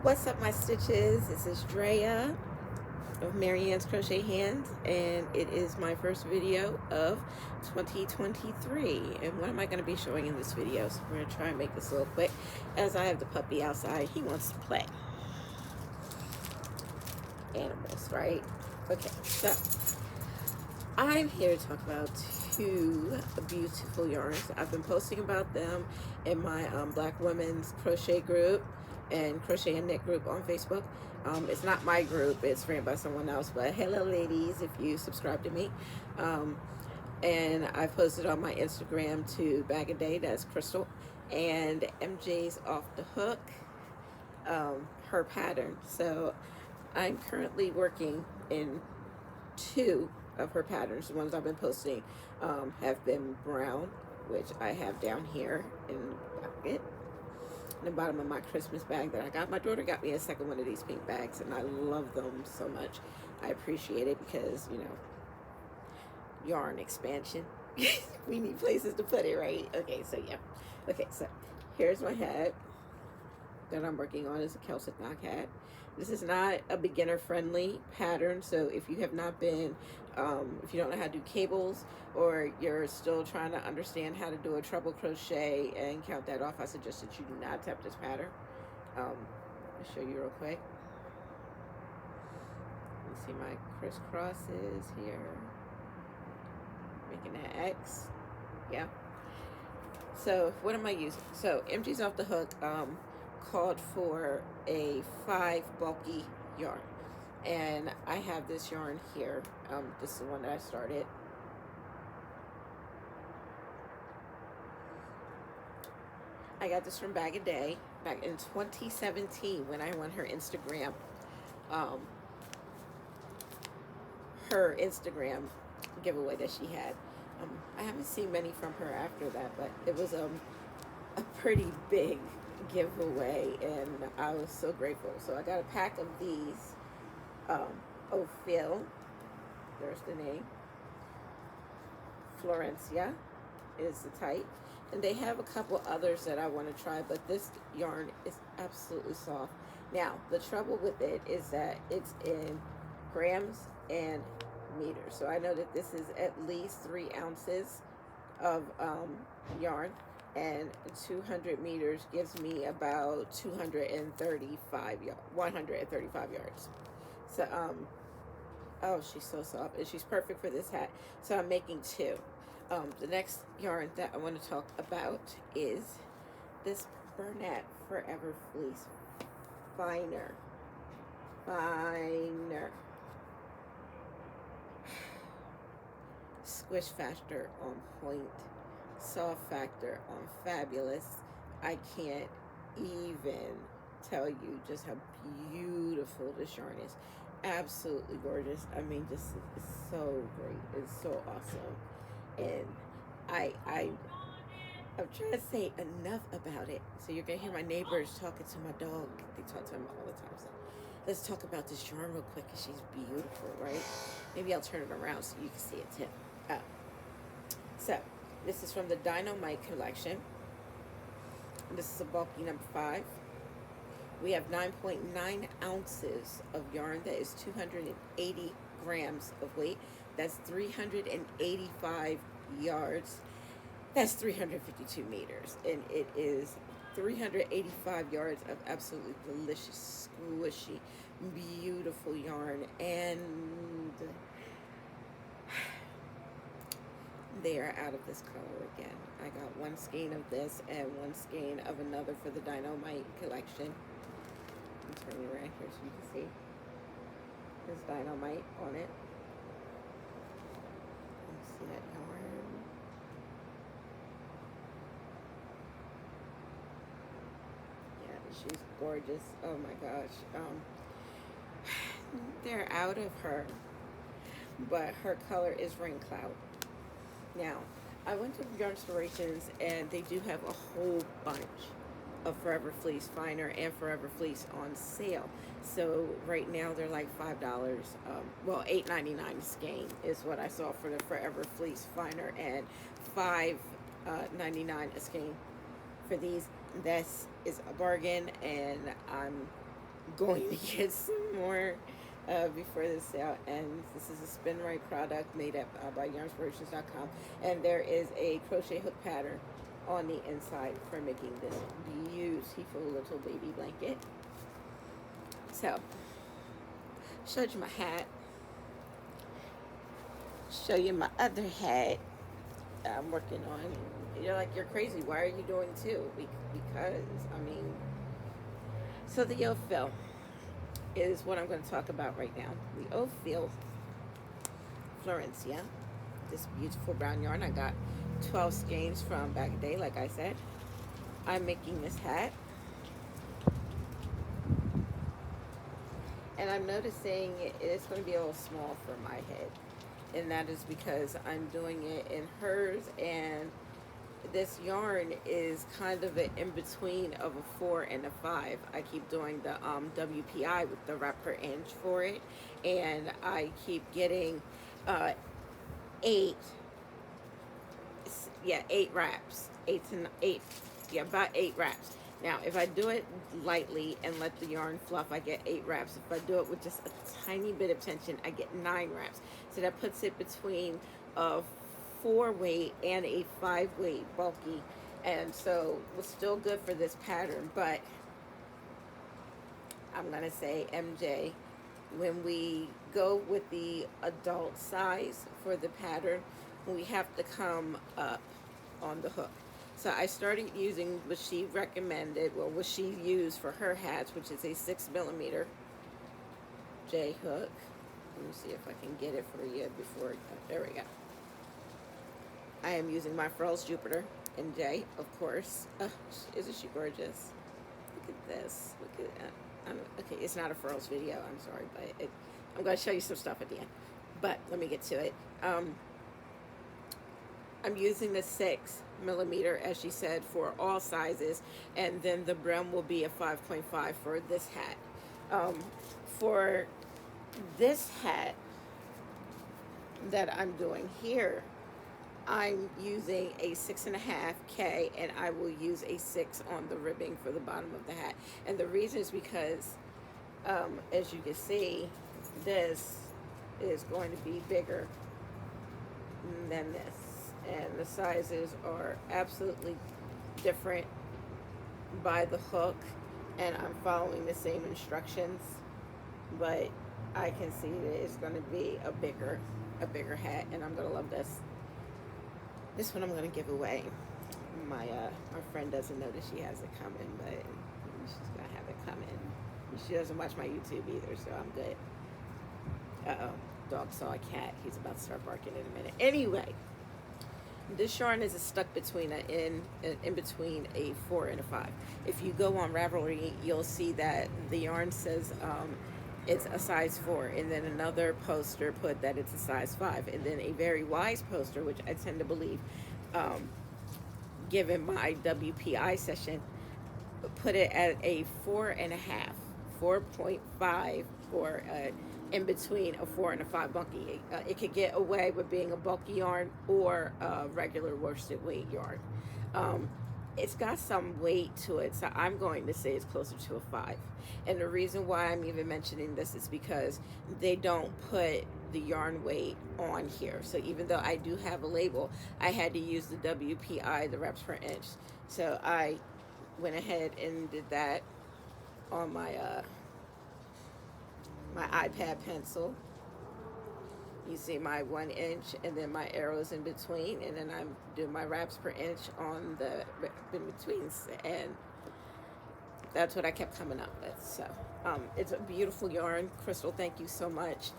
What's up, my stitches? This is Drea of Marianne's Crochet Hands, and it is my first video of 2023. And what am I going to be showing in this video? So we're going to try and make this a little quick, as I have the puppy outside. He wants to play. Animals, right? Okay, so I'm here to talk about two beautiful yarns. I've been posting about them in my Black Women's Crochet group and Crochet and Knit group on Facebook. It's not my group, it's ran by someone else, but hello ladies, if you subscribe to me. And I've posted on my Instagram to Bag a Day, that's Crystal, and MJ's Off the Hook, her pattern. So I'm currently working in two of her patterns. The ones I've been posting have been brown, which I have down here in the pocket, in the bottom of my Christmas bag that I got. My daughter got me a second one of these pink bags, and I love them so much. I appreciate it because, you know, yarn expansion. We need places to put it, right? Okay, so yeah. Okay, so here's my hat that I'm working on. Is a Celtic knot hat. This is not a beginner friendly pattern, so if you have not been, if you don't know how to do cables, or you're still trying to understand how to do a treble crochet and count that off, I suggest that you do not attempt this pattern. I'll show you real quick. You see my crisscrosses here, making that X. Yeah. So what am I using? So MG's Off the Hook called for a 5 bulky yarn, and I have this yarn here. This is the one that I started. I got this from Bag a Day back in 2017 when I won her Instagram giveaway that she had. I haven't seen many from her after that, but it was a pretty big giveaway, and I was so grateful. So I got a pack of these. Ophil, there's the name. Florencia is the type, and they have a couple others that I want to try, but this yarn is absolutely soft. Now the trouble with it is that it's in grams and meters, so I know that this is at least 3 ounces of yarn, and 200 meters gives me about 135 yards. So oh, she's so soft, and she's perfect for this hat. So I'm making 2. The next yarn that I want to talk about is this Bernat Forever Fleece Finer. Squish factor on point, soft factor on fabulous. I can't even tell you just how beautiful this yarn is. Absolutely gorgeous. I mean, just it's so great. It's so awesome. And I'm trying to say enough about it. So you're gonna hear my neighbors talking to my dog. They talk to him all the time. So let's talk about this yarn real quick, because she's beautiful, right? Maybe I'll turn it around so you can see it too. So this is from the Dynamite collection. This is a bulky number 5. We have 9.9 ounces of yarn. That is 280 grams of weight. That's 385 yards. That's 352 meters. And it is 385 yards of absolutely delicious, squishy, beautiful yarn. And they are out of this color again. I got 1 skein of this and 1 skein of another for the Dynamite collection. I'm turning around here so you can see. There's Dynamite on it. Let's see that yarn. Yeah, she's gorgeous. Oh my gosh. They're out of her, but her color is Rain Cloud. Now, I went to Yarn Inspirations, and they do have a whole bunch of Forever Fleece Finer and Forever Fleece on sale. So right now they're like $5. Well, $8.99 a skein is what I saw for the Forever Fleece Finer, and $5.99 a skein for these. This is a bargain, and I'm going to get some more before this sale ends. This is a spin right product made up by yarnspirations.com, and there is a crochet hook pattern on the inside for making this beautiful little baby blanket. So, showed you my hat. Show you my other hat that I'm working on. You're like, you're crazy. Why are you doing two? Because, I mean, so the Ophil is what I'm going to talk about right now. The Ophil Florencia, this beautiful brown yarn. I got 12 skeins from back in the day, like I said. I'm making this hat. And I'm noticing it's going to be a little small for my head. And that is because I'm doing it in hers, and this yarn is kind of an in-between of a 4 and a 5. I keep doing the WPI with the wrap per inch for it, and I keep getting 8 wraps, 8, about 8 wraps. Now, if I do it lightly and let the yarn fluff, I get 8 wraps. If I do it with just a tiny bit of tension, I get 9 wraps. So that puts it between a 4 weight and a 5 weight bulky. And so it was still good for this pattern, but I'm going to say, MJ, when we go with the adult size for the pattern, we have to come up on the hook. So I started using what she recommended, well, what she used for her hats, which is a 6mm J hook. Let me see if I can get it for you before, there we go. I am using my Furls Jupiter in J, of course. Isn't she gorgeous? Look at this. Look at that. Okay, it's not a Furls video, I'm sorry, but I'm going to show you some stuff at the end. But let me get to it. I'm using the 6mm, as she said, for all sizes, and then the brim will be a 5.5 for this hat. For this hat that I'm doing here, I'm using a 6.5K, and I will use a 6 on the ribbing for the bottom of the hat. And the reason is because, as you can see, this is going to be bigger than this. And the sizes are absolutely different by the hook, and I'm following the same instructions, but I can see that it's going to be a bigger hat, and I'm going to love this. This one I'm going to give away. My friend doesn't know that she has it coming, but she's going to have it coming. She doesn't watch my YouTube either, so I'm good. Uh-oh, dog saw a cat. He's about to start barking in a minute. Anyway, this yarn is stuck between in between a 4 and a 5. If you go on Ravelry, you'll see that the yarn says it's a size 4, and then another poster put that it's a size 5, and then a very wise poster, which I tend to believe, given my WPI session, put it at a 4.5, 4.5 for in between a 4 and a 5 bulky. It could get away with being a bulky yarn or a regular worsted weight yarn. It's got some weight to it, so I'm going to say it's closer to a 5. And the reason why I'm even mentioning this is because they don't put the yarn weight on here. So even though I do have a label, I had to use the WPI, the reps per inch. So I went ahead and did that on my my iPad pencil. You see my 1 inch, and then my arrows in between, and then I'm doing my wraps per inch on the in-betweens, and that's what I kept coming up with. So it's a beautiful yarn. Crystal, thank you so much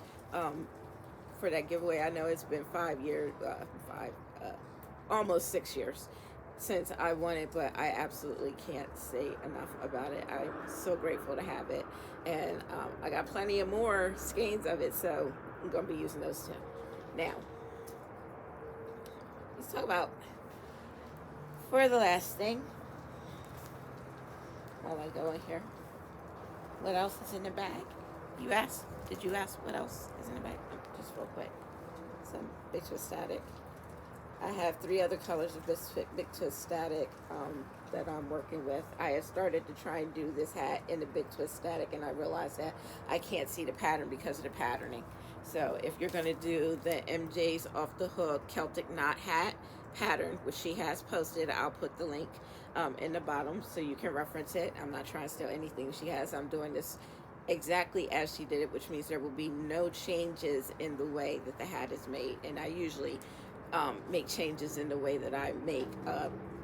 for that giveaway. I know it's been 5 years, almost 6 years since I won it, but I absolutely can't say enough about it. I'm so grateful to have it, and I got plenty of more skeins of it, so I'm going to be using those too. Now, let's talk about, for the last thing, while I go in here, what else is in the bag? You asked? Did you ask what else is in the bag? Just real quick. Some bitch with static. I have 3 other colors of Big Twist Static that I'm working with. I had started to try and do this hat in the Big Twist Static, and I realized that I can't see the pattern because of the patterning. So if you're going to do the MJ's Off the Hook Celtic Knot hat pattern, which she has posted, I'll put the link in the bottom so you can reference it. I'm not trying to steal anything she has. I'm doing this exactly as she did it, which means there will be no changes in the way that the hat is made. And I usually make changes in the way that I make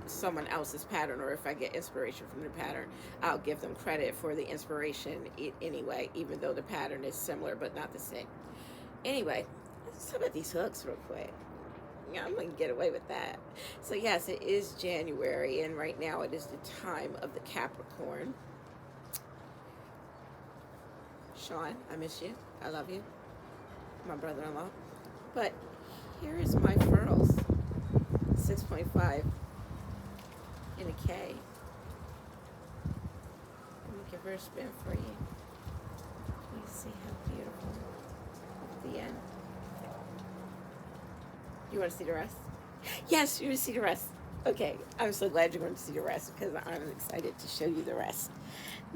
someone else's pattern, or if I get inspiration from the pattern, I'll give them credit for the inspiration anyway, even though the pattern is similar but not the same. Anyway, let's talk about these hooks real quick. Yeah, I'm going to get away with that. So yes, it is January, and right now it is the time of the Capricorn. Sean, I miss you. I love you. My brother-in-law. But here is my furls. 6.5 in a K. Let me give her a spin for you. You see how beautiful. The end. You want to see the rest? Yes, you want to see the rest. Okay, I'm so glad you're going to see the rest because I'm excited to show you the rest.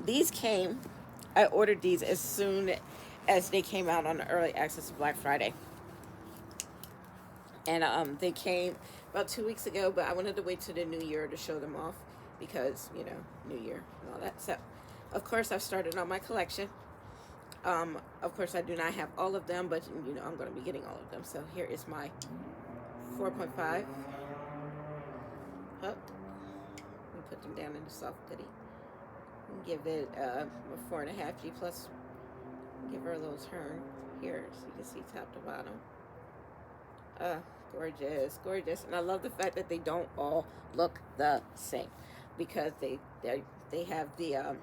These came, I ordered these as soon as they came out on the early access of Black Friday. And they came about 2 weeks ago, but I wanted to wait till the new year to show them off because, you know, New Year and all that. So, of course, I've started on my collection. Of course, I do not have all of them, but, you know, I'm going to be getting all of them. So here is my 4.5 hook. We put them down in the soft goodie. Give it a 4.5 G plus. Give her a little turn here so you can see top to bottom. Gorgeous, gorgeous. And I love the fact that they don't all look the same because they have the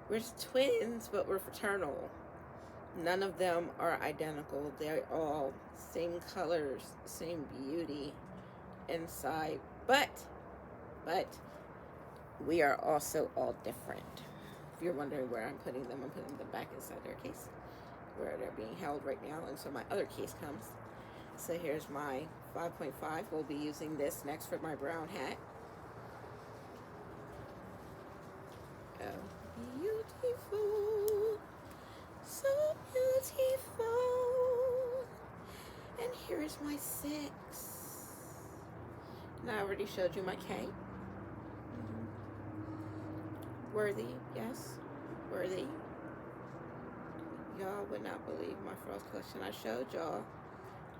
we're twins, but we're fraternal. None of them are identical. They're all same colors, same beauty inside, but we are also all different. If you're wondering where I'm putting them, I'm putting them back inside their case where they're being held right now until my other case comes. So here's my 5.5. We'll be using this next for my brown hat. Oh, beautiful. So beautiful. And here is my 6. And I already showed you my K. Worthy, yes. Worthy. Y'all would not believe my frost collection. I showed y'all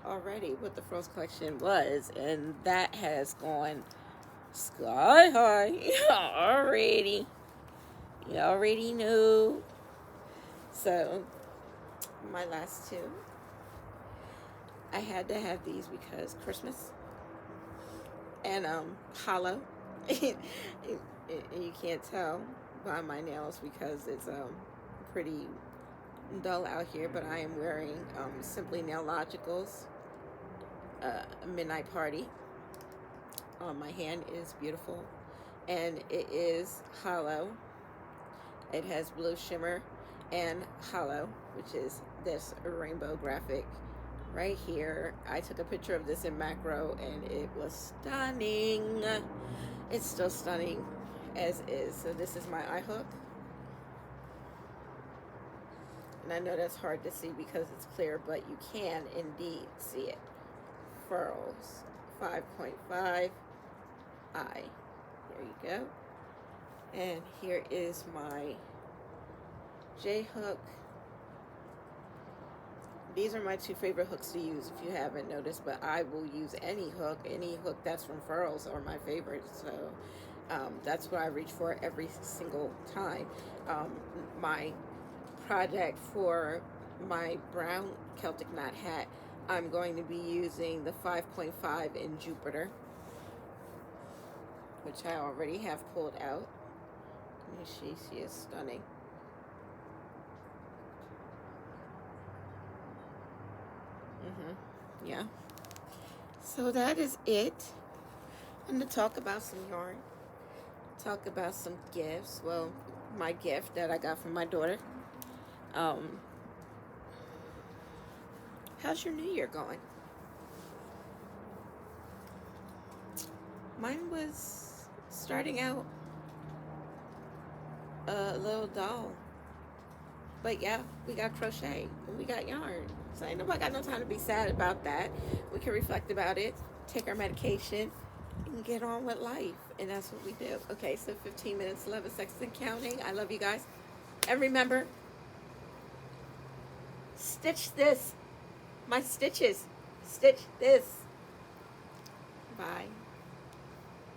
already what the frost collection was, and that has gone sky high already. You already know. So my last 2, I had to have these because Christmas and hollow. You can't tell by my nails because it's pretty dull out here, but I am wearing Simply Nail Logicals Midnight Party. My hand is beautiful, and it is hollow. It has blue shimmer and hollow, which is this rainbow graphic right here. I took a picture of this in macro, and it was stunning. It's still stunning as is. So this is my eye hook. And I know that's hard to see because it's clear, but you can indeed see it. Furls, 5.5 eye. There you go. And here is my J hook. These are my 2 favorite hooks to use if you haven't noticed, but I will use any hook that's from Furls are my favorites. So that's what I reach for every single time. My project for my brown Celtic knot hat, I'm going to be using the 5.5 in Jupiter, which I already have pulled out. She is stunning. Yeah. So that is it. I'm going to talk about some yarn. Talk about some gifts. Well, my gift that I got from my daughter. How's your new year going? Mine was starting out a little dull. But yeah, we got crochet and we got yarn. So ain't nobody got no time to be sad about that. We can reflect about it, take our medication, and get on with life. And that's what we do. Okay, so 15 minutes, 11 seconds and counting. I love you guys. And remember, stitch this. My stitches. Stitch this. Bye.